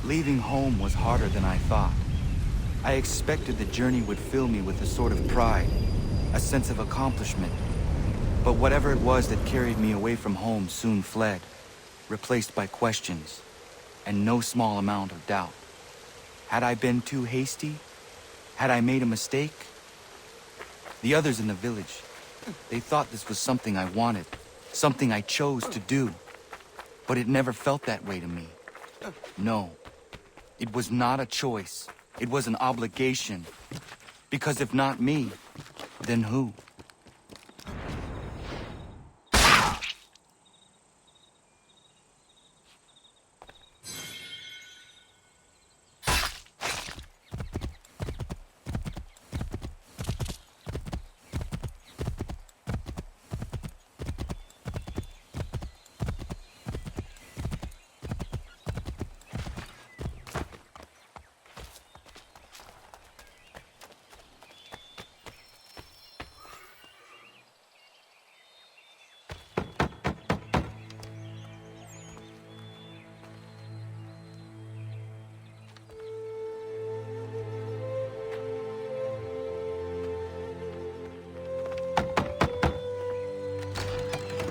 Leaving home was harder than I thought. I expected the journey would fill me with a sort of pride, a sense of accomplishment. But whatever it was that carried me away from home soon fled, replaced by questions, and no small amount of doubt. Had I been too hasty? Had I made a mistake? The others in the village, they thought this was something I wanted, something I chose to do. But it never felt that way to me. No, it was not a choice. It was an obligation. Because if not me, then who?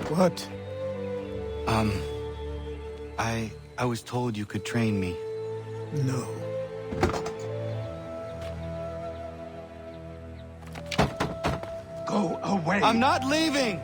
What? I was told you could train me. No. Go away! I'm not leaving!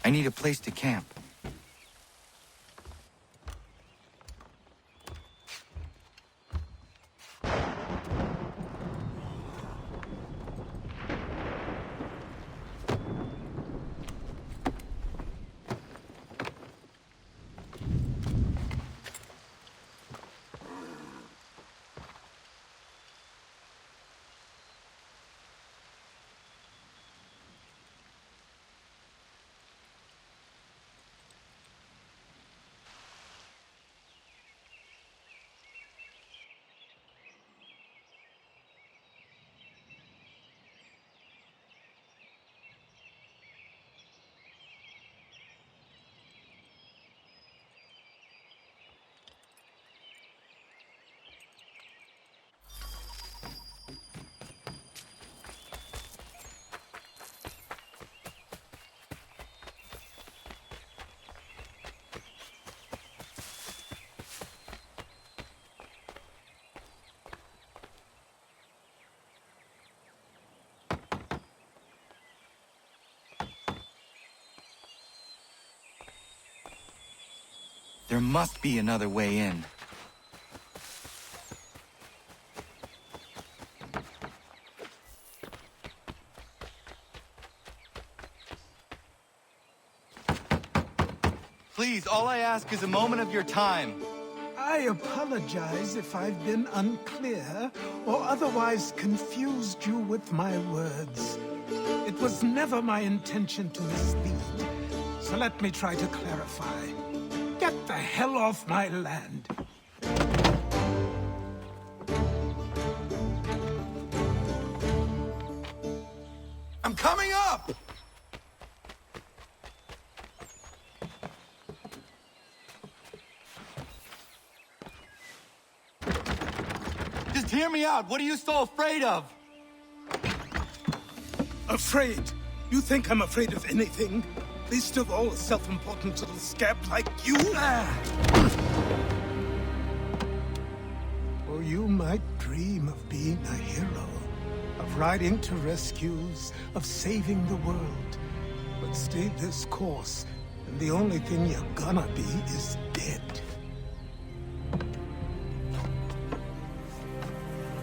I need a place to camp. There must be another way in. Please, all I ask is a moment of your time. I apologize if I've been unclear or otherwise confused you with my words. It was never my intention to mislead, so let me try to clarify. Get the hell off my land. I'm coming up! Just hear me out. What are you so afraid of? Afraid? You think I'm afraid of anything? Least of all a self-important little scab like you? Or you might dream of being a hero, of riding to rescues, of saving the world. But stay this course, and the only thing you're gonna be is dead.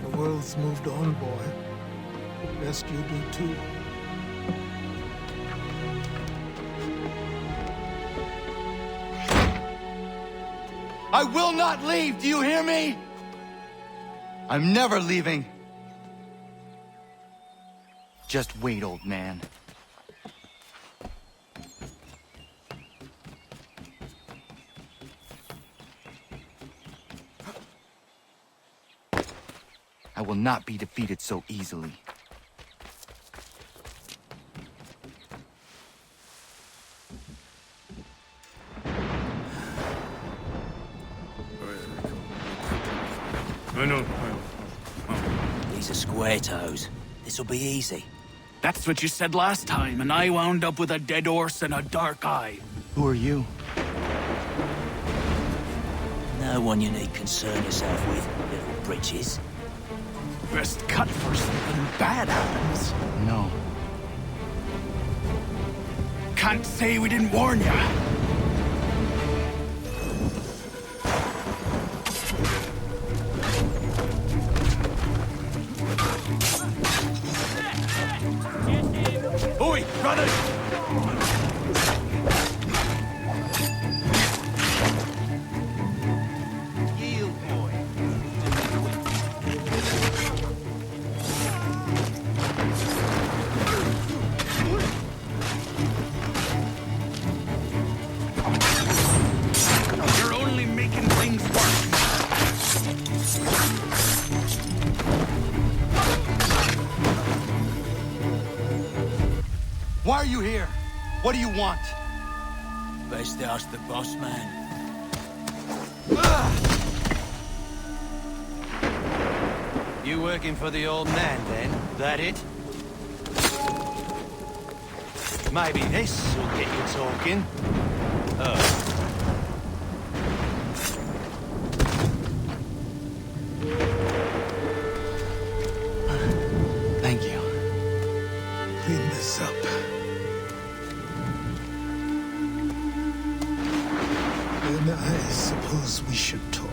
The world's moved on, boy. The rest you do too. I will not leave, do you hear me? I'm never leaving. Just wait, old man. I will not be defeated so easily. I know. These are square toes. This'll be easy. That's what you said last time, and I wound up with a dead horse and a dark eye. Who are you? No one you need concern yourself with, little britches. Best cut for something bad happens. No. Can't say we didn't warn ya. Oi, brothers! Yield, boy. You're only making things worse. Why are you here? What do you want? Best ask the boss man. You working for the old man, then? That it? Maybe this will get you talking. Thank you. Clean this up. Then I suppose we should talk.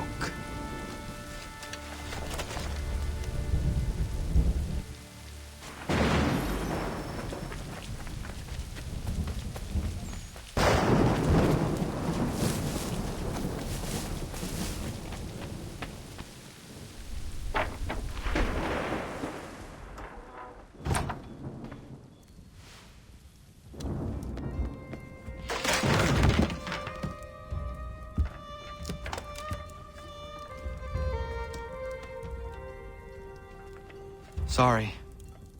Sorry.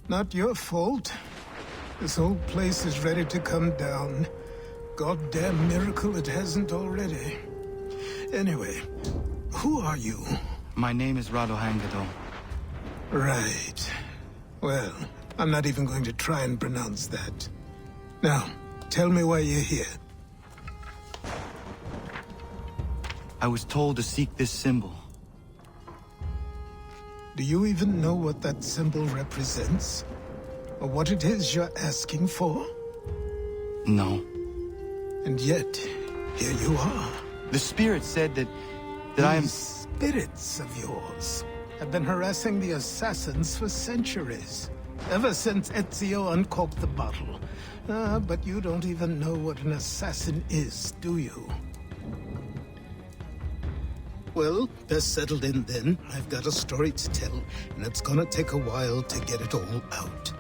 Not your fault. This whole place is ready to come down. Goddamn miracle it hasn't already. Anyway, who are you? My name is Radohangado. Right. Well, I'm not even going to try and pronounce that. Now, tell me why you're here. I was told to seek this symbol. Do you even know what that symbol represents? Or what it is you're asking for? No. And yet, here you are. The spirit said that I am... These spirits of yours have been harassing the assassins for centuries. Ever since Ezio uncorked the bottle. But you don't even know what an assassin is, do you? Well, best settled in then. I've got a story to tell, and it's gonna take a while to get it all out.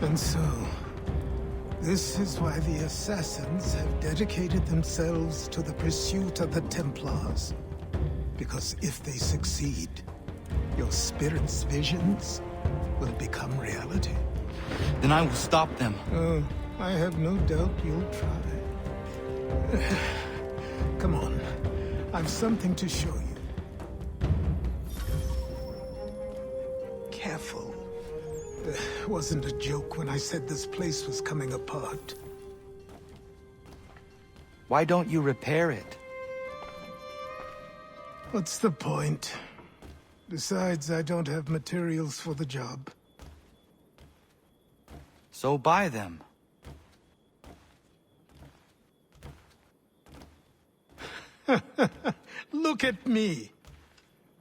And so, this is why the Assassins have dedicated themselves to the pursuit of the Templars. Because if they succeed, your spirit's visions will become reality. Then I will stop them. Oh, I have no doubt you'll try. Come on, I've something to show you. Careful. Wasn't a joke when I said this place was coming apart. Why don't you repair it? What's the point? Besides, I don't have materials for the job. So buy them. Look at me.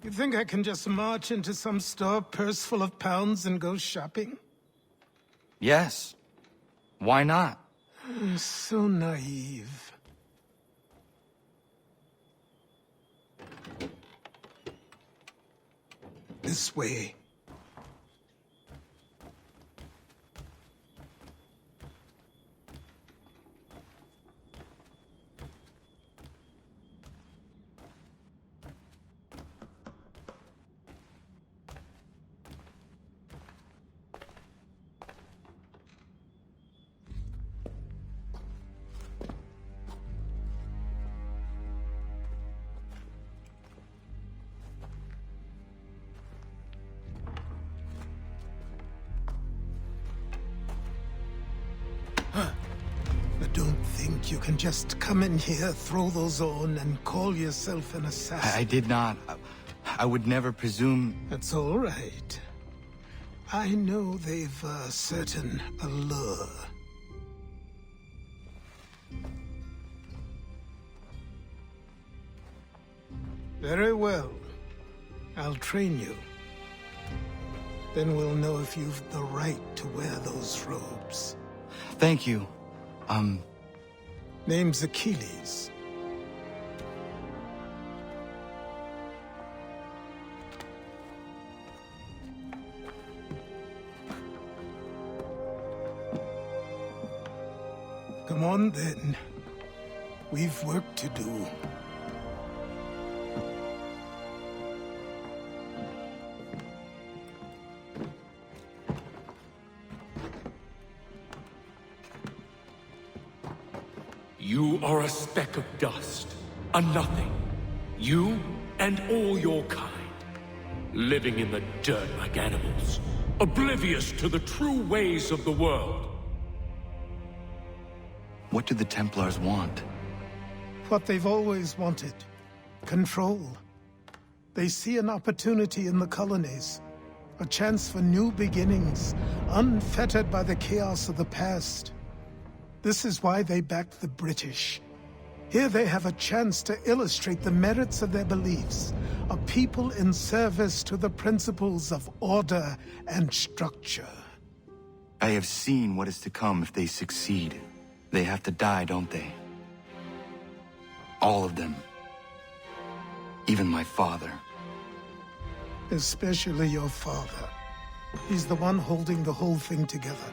You think I can just march into some store, purse full of pounds, and go shopping? Yes. Why not? So naive. This way. But don't think you can just come in here, throw those on, and call yourself an assassin. I did not. I would never presume... That's all right. I know they've a certain allure. Very well. I'll train you. Then we'll know if you've the right to wear those robes. Thank you. Name's Achilles. Come on, then. We've work to do. You are a speck of dust, a nothing. You and all your kind. Living in the dirt like animals, oblivious to the true ways of the world. What do the Templars want? What they've always wanted. Control. They see an opportunity in the colonies. A chance for new beginnings, unfettered by the chaos of the past. This is why they backed the British. Here they have a chance to illustrate the merits of their beliefs. A people in service to the principles of order and structure. I have seen what is to come if they succeed. They have to die, don't they? All of them. Even my father. Especially your father. He's the one holding the whole thing together.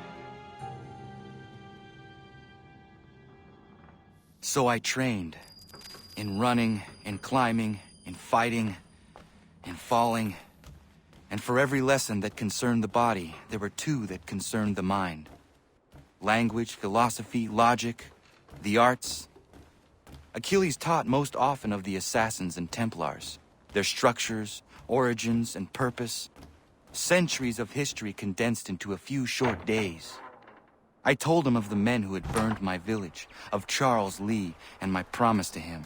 So I trained. In running, in climbing, in fighting, in falling. And for every lesson that concerned the body, there were two that concerned the mind. Language, philosophy, logic, the arts. Achilles taught most often of the Assassins and Templars, their structures, origins, and purpose. Centuries of history condensed into a few short days. I told him of the men who had burned my village, of Charles Lee, and my promise to him.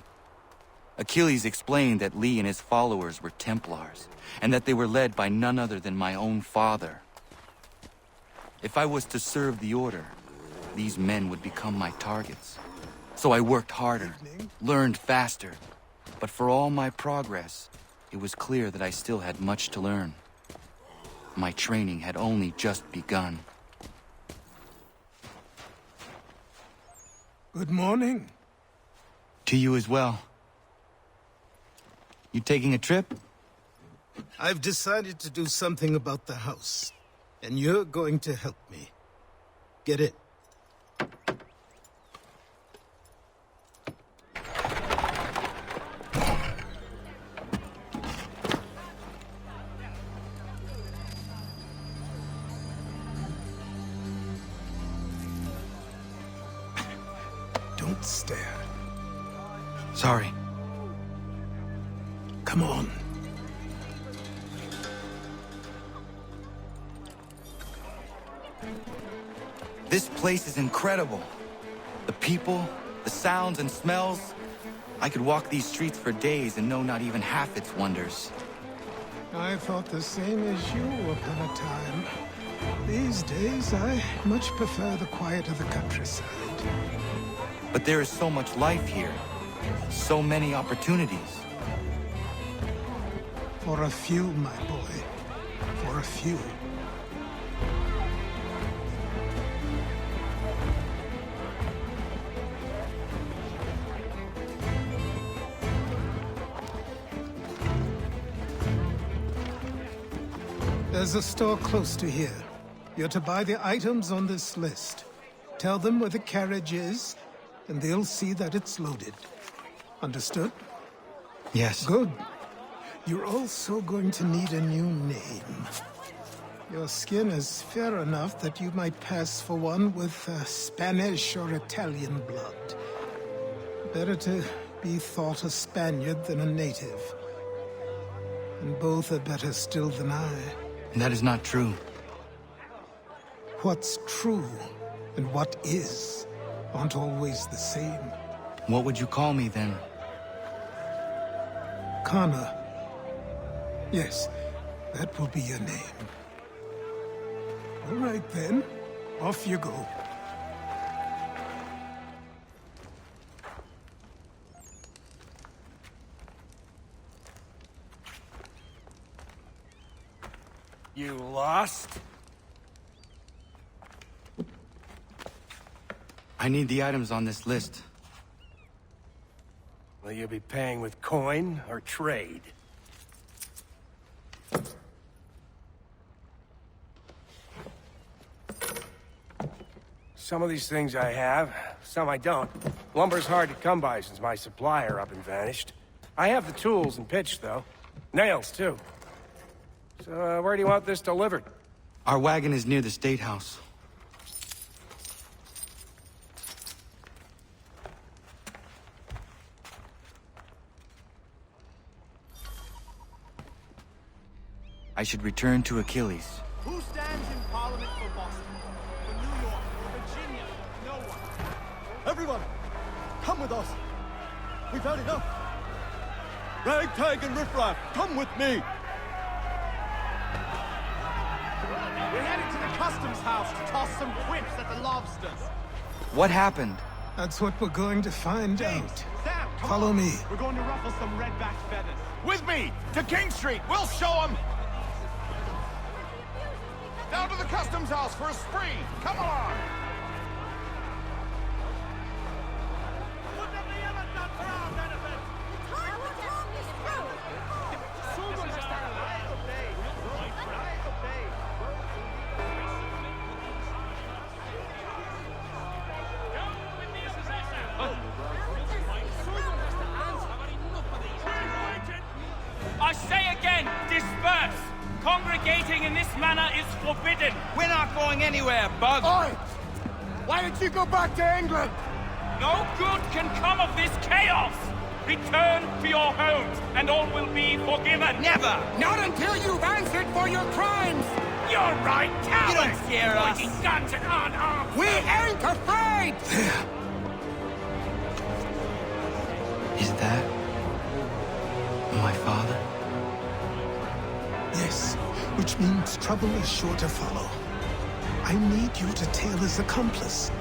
Achilles explained that Lee and his followers were Templars, and that they were led by none other than my own father. If I was to serve the Order, these men would become my targets. So I worked harder, learned faster. But for all my progress, it was clear that I still had much to learn. My training had only just begun. Good morning. To you as well. You taking a trip? I've decided to do something about the house, and you're going to help me. Get it? Don't stare. Sorry. Come on. This place is incredible. The people, the sounds and smells. I could walk these streets for days and know not even half its wonders. I thought the same as you upon a time. These days, I much prefer the quiet of the countryside. But there is so much life here. So many opportunities. For a few, my boy. For a few. There's a store close to here. You're to buy the items on this list. Tell them where the carriage is, and they'll see that it's loaded. Understood? Yes. Good. You're also going to need a new name. Your skin is fair enough that you might pass for one with Spanish or Italian blood. Better to be thought a Spaniard than a native. And both are better still than I. That is not true. What's true and what is aren't always the same. What would you call me then? Connor. Yes, that will be your name. All right then, off you go. You lost? I need the items on this list. Will you be paying with coin or trade? Some of these things I have, some I don't. Lumber's hard to come by since my supplier up and vanished. I have the tools and pitch, though. Nails, too. So, where do you want this delivered? Our wagon is near the State House. I should return to Achilles. Who stands in Parliament for Boston? For New York? For Virginia? No one. Everyone, come with us. We've had enough. Ragtag and riffraff, come with me. We're heading to the customs house to toss some quips at the lobsters. What happened? That's what we're going to find James, out. Sam, come Follow on. me. We're going to ruffle some red-backed feathers. With me! To King Street! We'll show them! Down to the customs house for a spree! Come on! I say again, disperse! Congregating in this manner is forbidden! We're not going anywhere, Bug! Oi! Why did you go back to England? No good can come of this chaos! Return to your homes, and all will be forgiven! Never! Not until you've answered for your crimes! You're right, cowards! You don't scare us. Pointing guns and unarmed! We ain't afraid! Is that my father? Yes, which means trouble is sure to follow. I need you to tail his accomplice.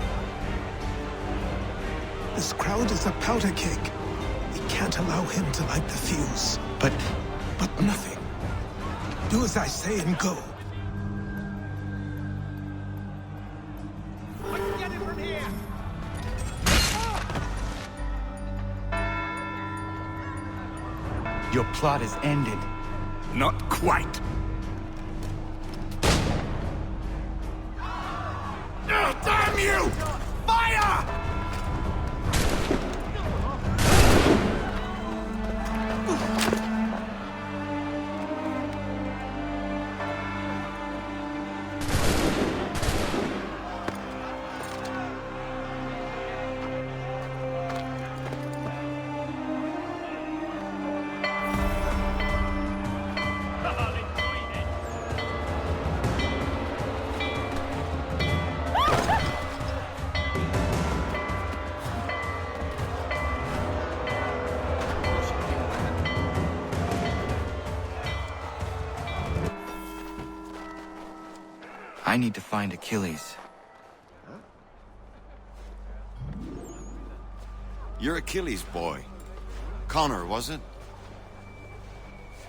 This crowd is a powder keg. We can't allow him to light the fuse. But nothing. Do as I say and go. Let's get it from here. your plot is ended. Not quite. Oh, damn you! Fire! I need to find Achilles. You're Achilles' boy. Connor, was it?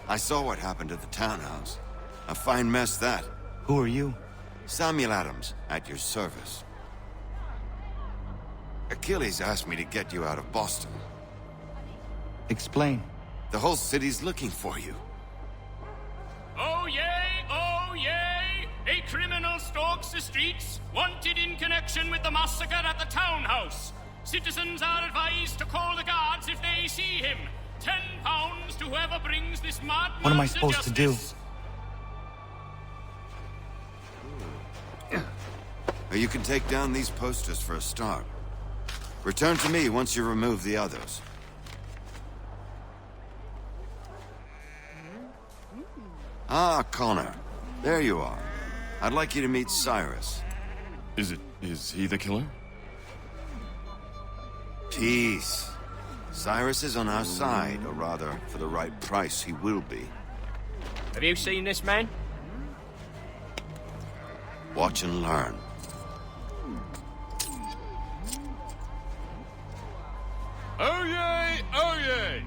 I saw what happened at the townhouse. A fine mess, that. Who are you? Samuel Adams, at your service. Achilles asked me to get you out of Boston. Explain. The whole city's looking for you. Oh yay, oh yay! A criminal stalks the streets, wanted in connection with the massacre at the townhouse. Citizens are advised to call the guards if they see him. £10 to whoever brings this madman. What am I supposed to do? You can take down these posters for a start. Return to me once you remove the others. Ah, Connor. There you are. I'd like you to meet Cyrus. Is he the killer? Peace. Cyrus is on our side, or rather, for the right price, he will be. Have you seen this man? Watch and learn. Oh yay, oh yay!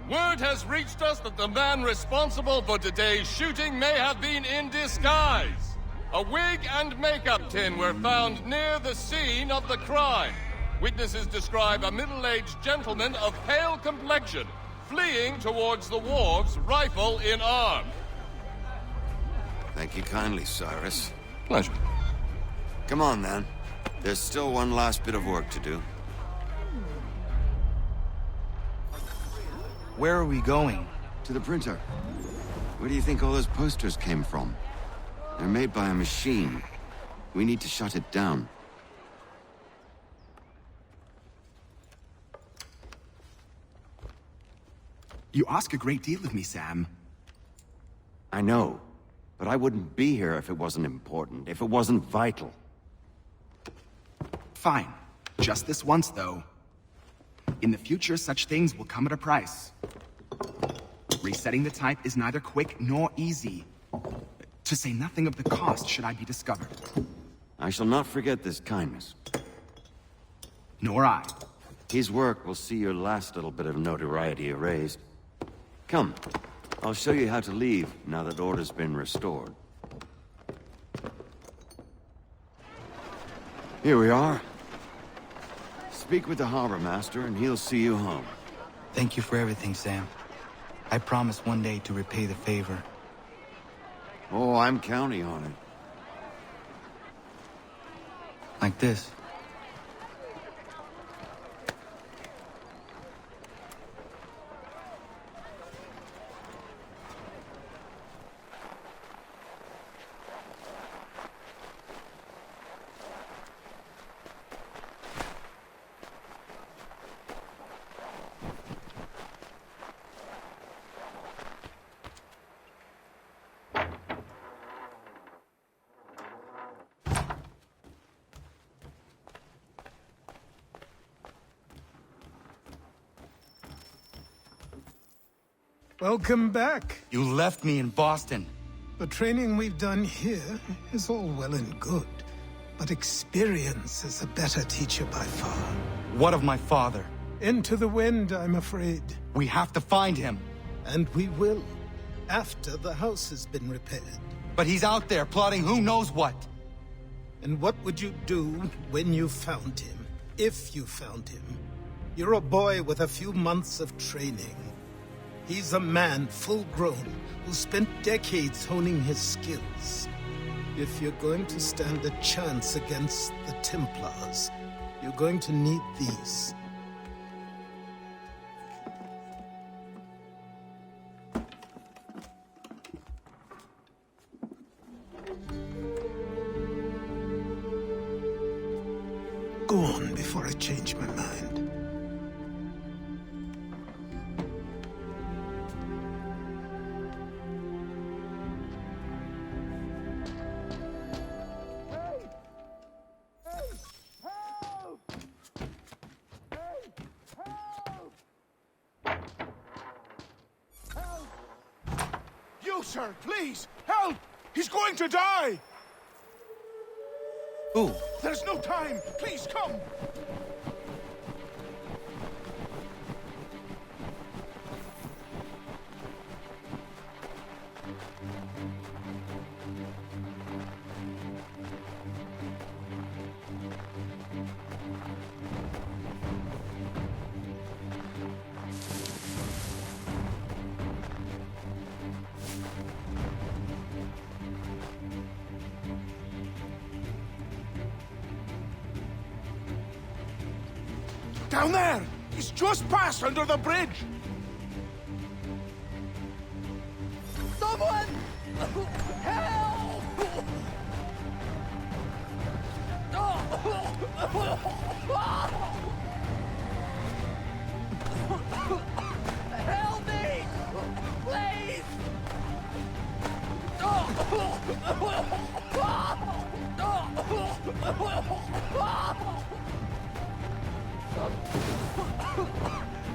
Word has reached us that the man responsible for today's shooting may have been in disguise. A wig and makeup tin were found near the scene of the crime. Witnesses describe a middle-aged gentleman of pale complexion fleeing towards the wharves, rifle in arm. Thank you kindly, Cyrus. Pleasure. Come on, then. There's still one last bit of work to do. Where are we going? To the printer. Where do you think all those posters came from? They're made by a machine. We need to shut it down. You ask a great deal of me, Sam. I know, but I wouldn't be here if it wasn't important, if it wasn't vital. Fine. Just this once, though. In the future, such things will come at a price. Resetting the type is neither quick nor easy. To say nothing of the cost should I be discovered. I shall not forget this kindness. Nor I. His work will see your last little bit of notoriety erased. Come, I'll show you how to leave now that order's been restored. Here we are. Speak with the harbor master and he'll see you home. Thank you for everything, Sam. I promise one day to repay the favor. Oh, I'm counting on it. Like this. Welcome back. You left me in Boston. The training we've done here is all well and good, but experience is a better teacher by far. What of my father? Into the wind, I'm afraid. We have to find him. And we will, after the house has been repaired. But he's out there plotting who knows what. And what would you do when you found him? If you found him? You're a boy with a few months of training. He's a man, full-grown, who spent decades honing his skills. If you're going to stand a chance against the Templars, you're going to need these. Go on before I change my mind. Sir, please, help! He's going to die! Who? There's no time! Please, come! Down there! He's just passed under the bridge! Someone! Help! Help me! Please!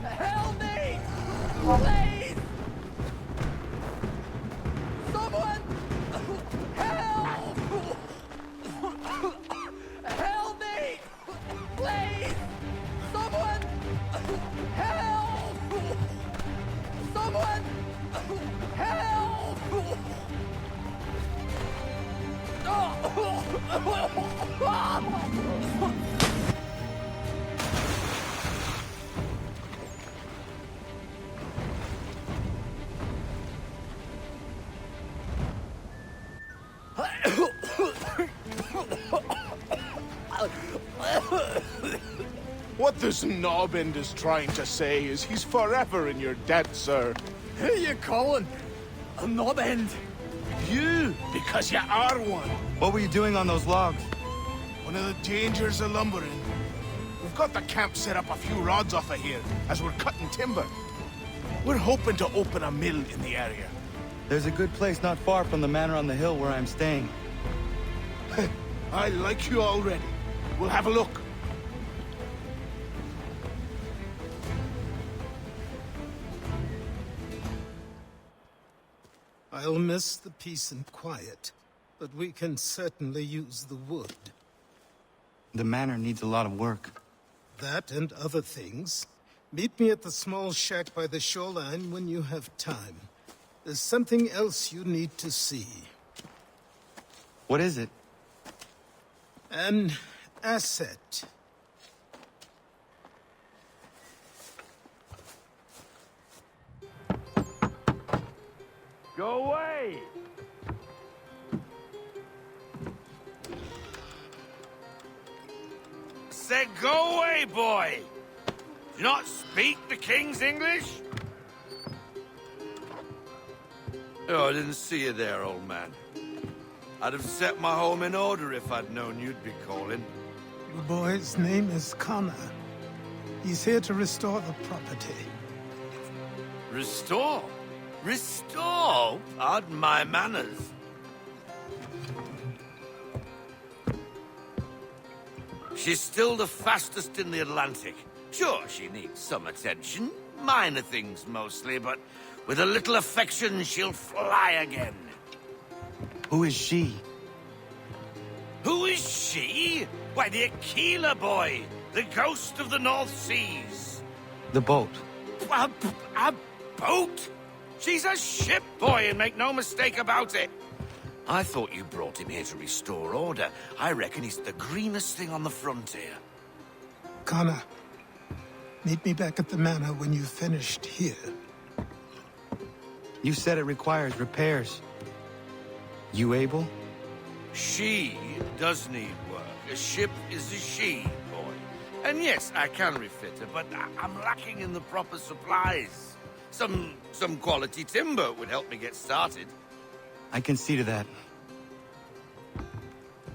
Help me! Please! Someone! Help! Help me! Please! Someone! Help! Someone! Help! What this knob-end is trying to say is he's forever in your debt, sir. Who you calling? A knob end? You, because you are one. What were you doing on those logs? One of the dangers of lumbering. We've got the camp set up a few rods off of here, as we're cutting timber. We're hoping to open a mill in the area. There's a good place not far from the manor on the hill where I'm staying. I like you already. We'll have a look. I'll miss the peace and quiet, but we can certainly use the wood. The manor needs a lot of work. That and other things. Meet me at the small shack by the shoreline when you have time. There's something else you need to see. What is it? An asset. Go away! Said go away, boy! Do you not speak the King's English? Oh, I didn't see you there, old man. I'd have set my home in order if I'd known you'd be calling. The boy's name is Connor. He's here to restore the property. Restore? Restore? Pardon my manners. She's still the fastest in the Atlantic. Sure, she needs some attention. Minor things mostly, but with a little affection, she'll fly again. Who is she? Who is she? Why, the Aquila boy, the ghost of the North Seas. The boat. A boat? She's a ship, boy, and make no mistake about it. I thought you brought him here to restore order. I reckon he's the greenest thing on the frontier. Connor, meet me back at the manor when you've finished here. You said it requires repairs. You able? She does need work. A ship is a she, boy. And yes, I can refit her, but I'm lacking in the proper supplies. Some quality timber would help me get started. I can see to that.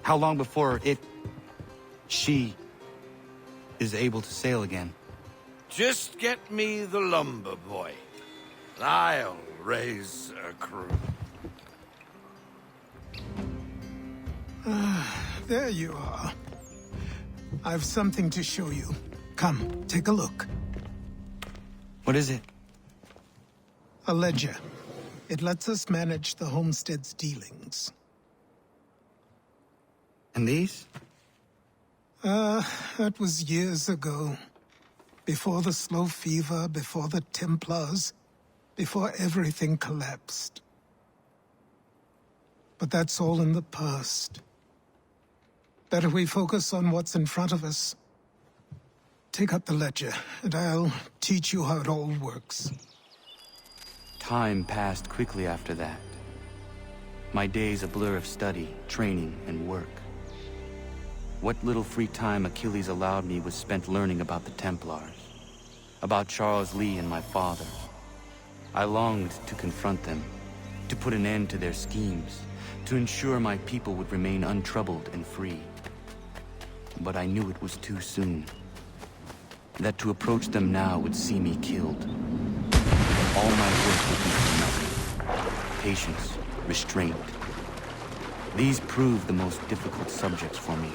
How long before she is able to sail again? Just get me the lumber, boy. I'll raise a crew. There you are. I've something to show you. Come, take a look. What is it? A ledger. It lets us manage the homestead's dealings. And these? That was years ago. Before the slow fever, before the Templars, before everything collapsed. But that's all in the past. Better we focus on what's in front of us. Take up the ledger, and I'll teach you how it all works. Time passed quickly after that. My days a blur of study, training, and work. What little free time Achilles allowed me was spent learning about the Templars, about Charles Lee and my father. I longed to confront them, to put an end to their schemes, to ensure my people would remain untroubled and free. But I knew it was too soon. That to approach them now would see me killed. All my work would be for nothing. Patience, restraint. These proved the most difficult subjects for me.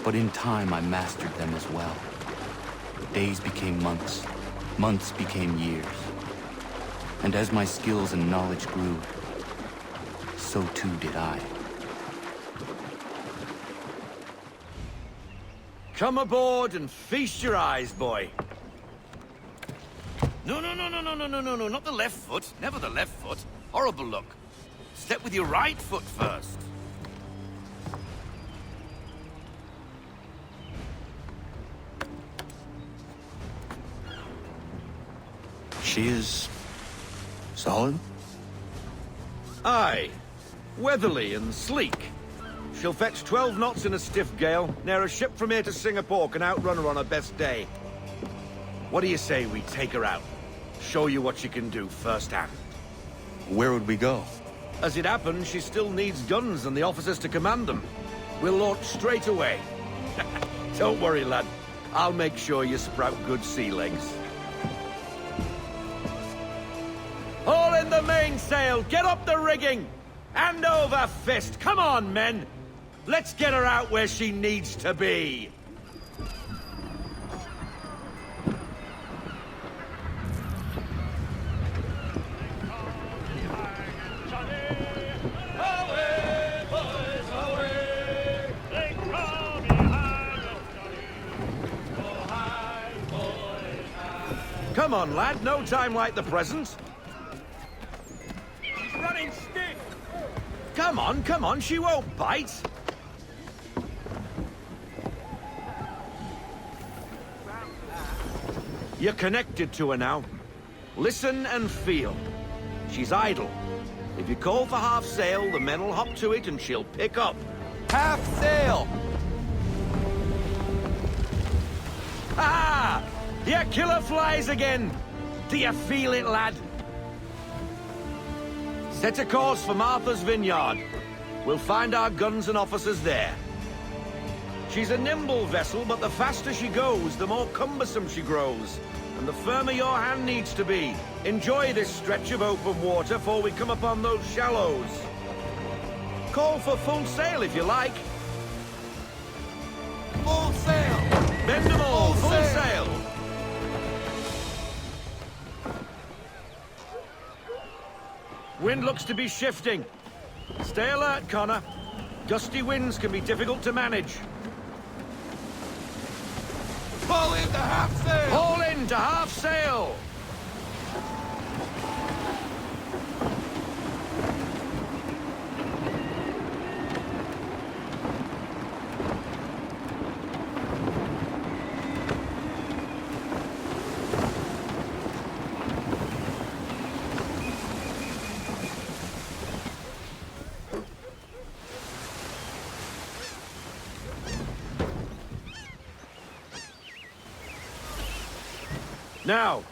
But in time I mastered them as well. Days became months, months became years. And as my skills and knowledge grew, so too did I. Come aboard and feast your eyes, boy. No, not the left foot. Never the left foot. Horrible look. Step with your right foot first. She is solid? Aye. Weatherly and sleek. She'll fetch 12 knots in a stiff gale. Ne'er a ship from here to Singapore can outrun her on her best day. What do you say we take her out? Show you what she can do firsthand. Where would we go? As it happens, she still needs guns and the officers to command them. We'll launch straight away. Don't worry, lad. I'll make sure you sprout good sea legs. Haul in the mainsail! Get up the rigging! Hand over fist! Come on, men! Let's get her out where she needs to be! Come on, lad. No time like the present. He's running stiff! Come on, she won't bite. You're connected to her now. Listen and feel. She's idle. If you call for half sail, the men will hop to it and she'll pick up. Half sail! Ah! Your killer flies again! Do you feel it, lad? Set a course for Martha's Vineyard. We'll find our guns and officers there. She's a nimble vessel, but the faster she goes, the more cumbersome she grows. And the firmer your hand needs to be. Enjoy this stretch of open water before we come upon those shallows. Call for full sail if you like. Full sail! Bend them all, full sail! Wind looks to be shifting. Stay alert, Connor. Gusty winds can be difficult to manage. Haul into half sail! Haul in to half sail! Now,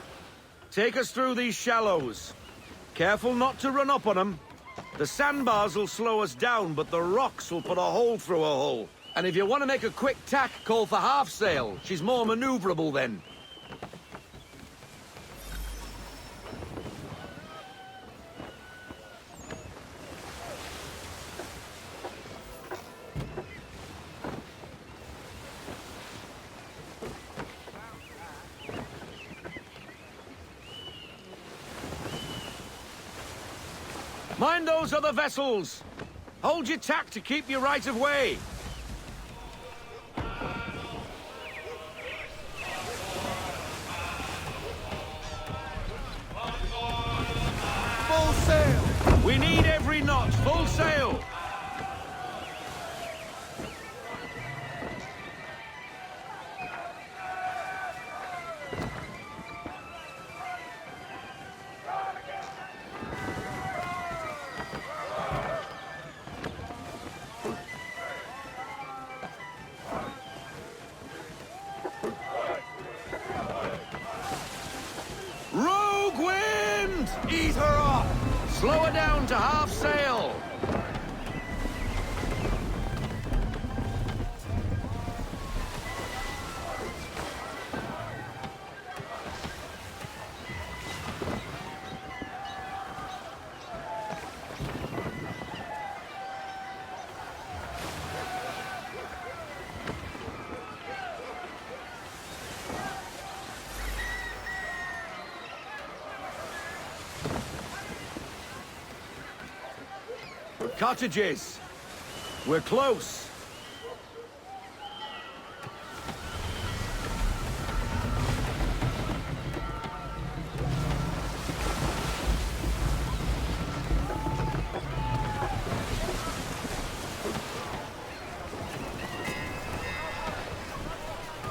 take us through these shallows. Careful not to run up on them. The sandbars will slow us down, but the rocks will put a hole through a hull. And if you want to make a quick tack, call for half sail. She's more maneuverable then. Mind those other vessels! Hold your tack to keep your right of way! Full sail! We need every knot, full sail! front! Ease her off! Slow her down to half sail! Cottages! We're close!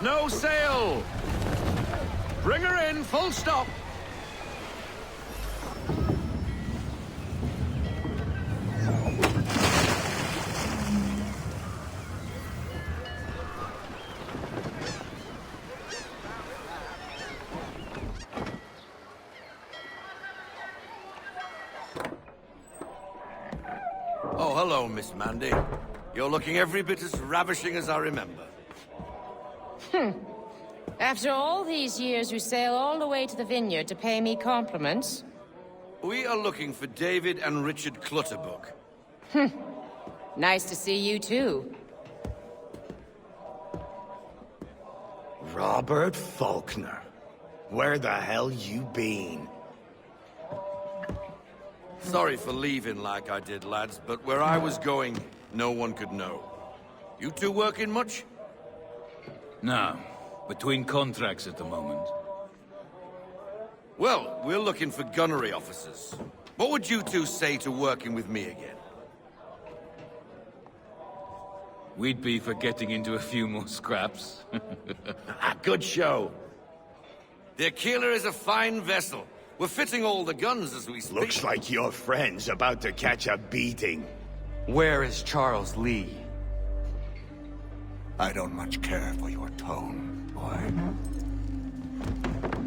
No sail! Bring her in, full stop! Oh, hello, Miss Mandy. You're looking every bit as ravishing as I remember. After all these years, you sail all the way to the vineyard to pay me compliments? We are looking for David and Richard Clutterbuck. Nice to see you, too. Robert Faulkner. Where the hell you been? Sorry for leaving like I did, lads, but where I was going, no one could know. You two working much? No. Between contracts at the moment. Well, we're looking for gunnery officers. What would you two say to working with me again? We'd be for getting into a few more scraps. Good show. The Aquila is a fine vessel. We're fitting all the guns as we speak. Looks like your friend's about to catch a beating. Where is Charles Lee? I don't much care for your tone, boy.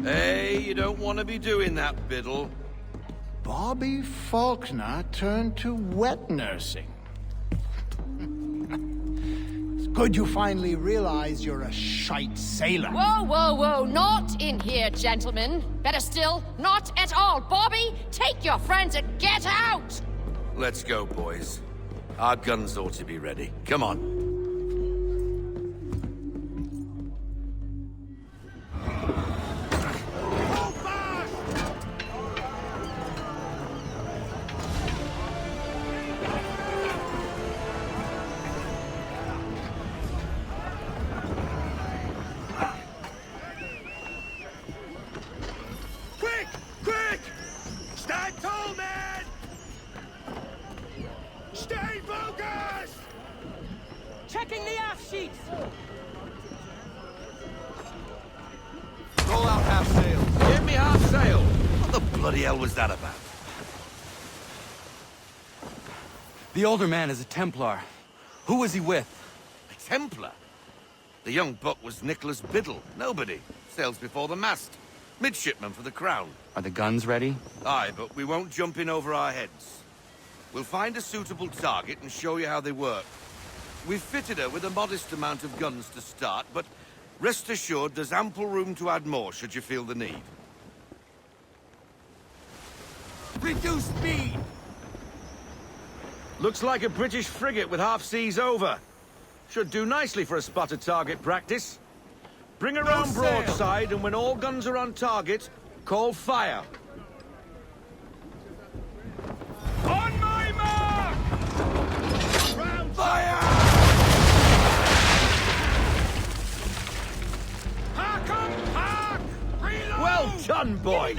Hey, you don't want to be doing that, Biddle. Bobby Faulkner turned to wet nursing. It's good you finally realize you're a shite sailor. Whoa, whoa, whoa, not in here, gentlemen. Better still, not at all. Bobby, take your friends and get out! Let's go, boys. Our guns ought to be ready. Come on. Checking the aft sheets! Roll out half sail. Give me half sail. What the bloody hell was that about? The older man is a Templar. Who was he with? A Templar? The young buck was Nicholas Biddle. Nobody. Sails before the mast. Midshipman for the Crown. Are the guns ready? Aye, but we won't jump in over our heads. We'll find a suitable target and show you how they work. We've fitted her with a modest amount of guns to start, but rest assured there's ample room to add more should you feel the need. Reduce speed! Looks like a British frigate with half seas over. Should do nicely for a spotted target practice. Bring her round broadside, and when all guns are on target, call fire. On my mark! Round fire! Park up! Park! Reload! Well done, boy!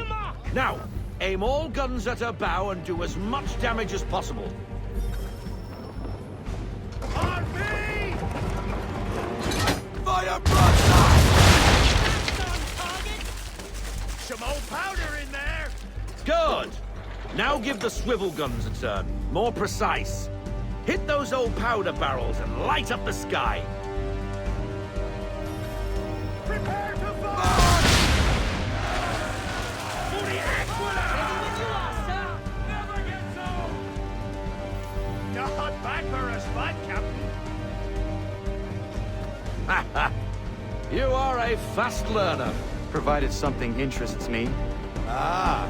Now, aim all guns at her bow and do as much damage as possible. On me! Fire broadside! Some old powder in there! Good! Now give the swivel guns a turn. More precise. Hit those old powder barrels and light up the sky. Prepare to fire! a fast learner. Provided something interests me. Ah,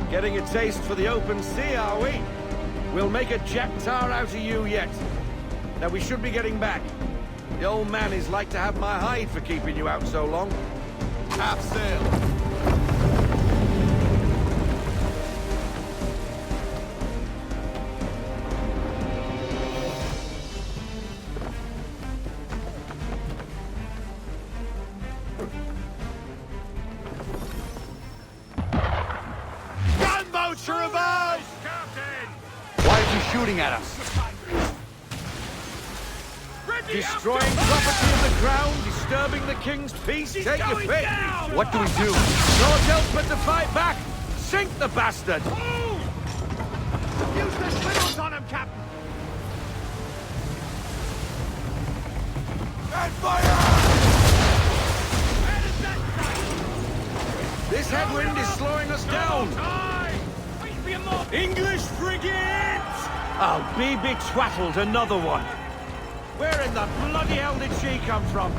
getting a taste for the open sea, are we? We'll make a jack-tar out of you yet. Now we should be getting back. The old man is like to have my hide for keeping you out so long. Half sail. Gunboats are about! Why are you shooting at us? Destroying property of the crown, disturbing the king's peace, take your pick. What do we do? Naught else but to fight back. Sink the bastard. Use the swivels on him, Captain! And fire! This headwind is slowing us down. English frigates! I'll be betwattled, another one. Where in the bloody hell did she come from?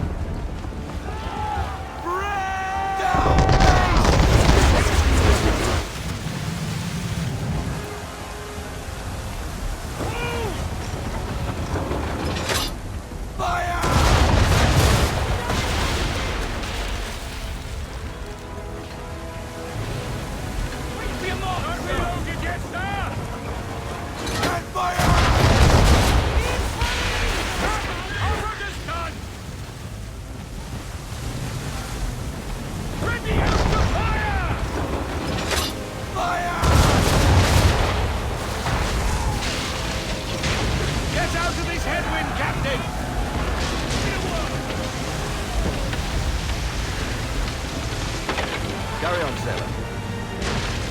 Carry on, sailor.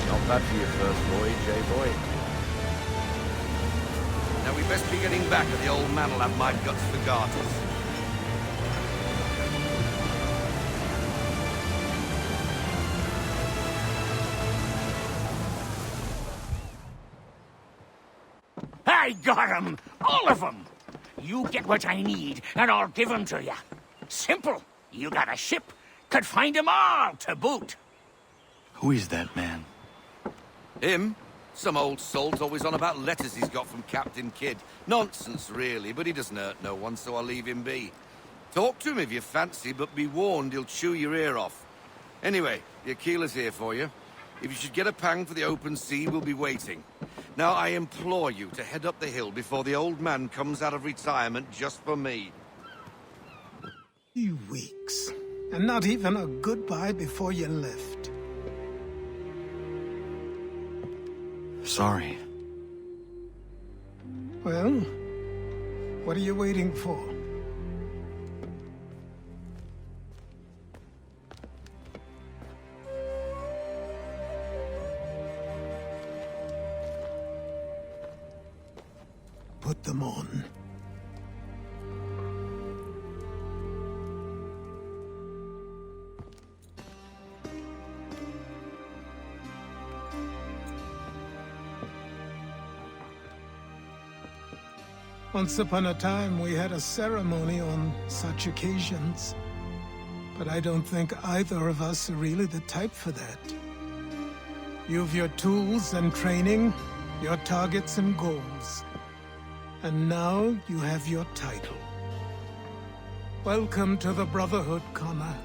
Not bad for your first voyage, eh, boy? Now we best be getting back, or the old man will have my guts for garters. I got 'em! All of 'em! You get what I need, and I'll give 'em to you. Simple. You got a ship, could find 'em all to boot. Who is that man? Him? Some old salt always on about letters he's got from Captain Kidd. Nonsense, really, but he doesn't hurt no one, so I'll leave him be. Talk to him if you fancy, but be warned he'll chew your ear off. Anyway, the Aquila's here for you. If you should get a pang for the open sea, we'll be waiting. Now, I implore you to head up the hill before the old man comes out of retirement just for me. 3 weeks, and not even a goodbye before you left. Sorry. Well, what are you waiting for? Put them on. Once upon a time, we had a ceremony on such occasions. But I don't think either of us are really the type for that. You've your tools and training, your targets and goals. And now you have your title. Welcome to the Brotherhood, Connor.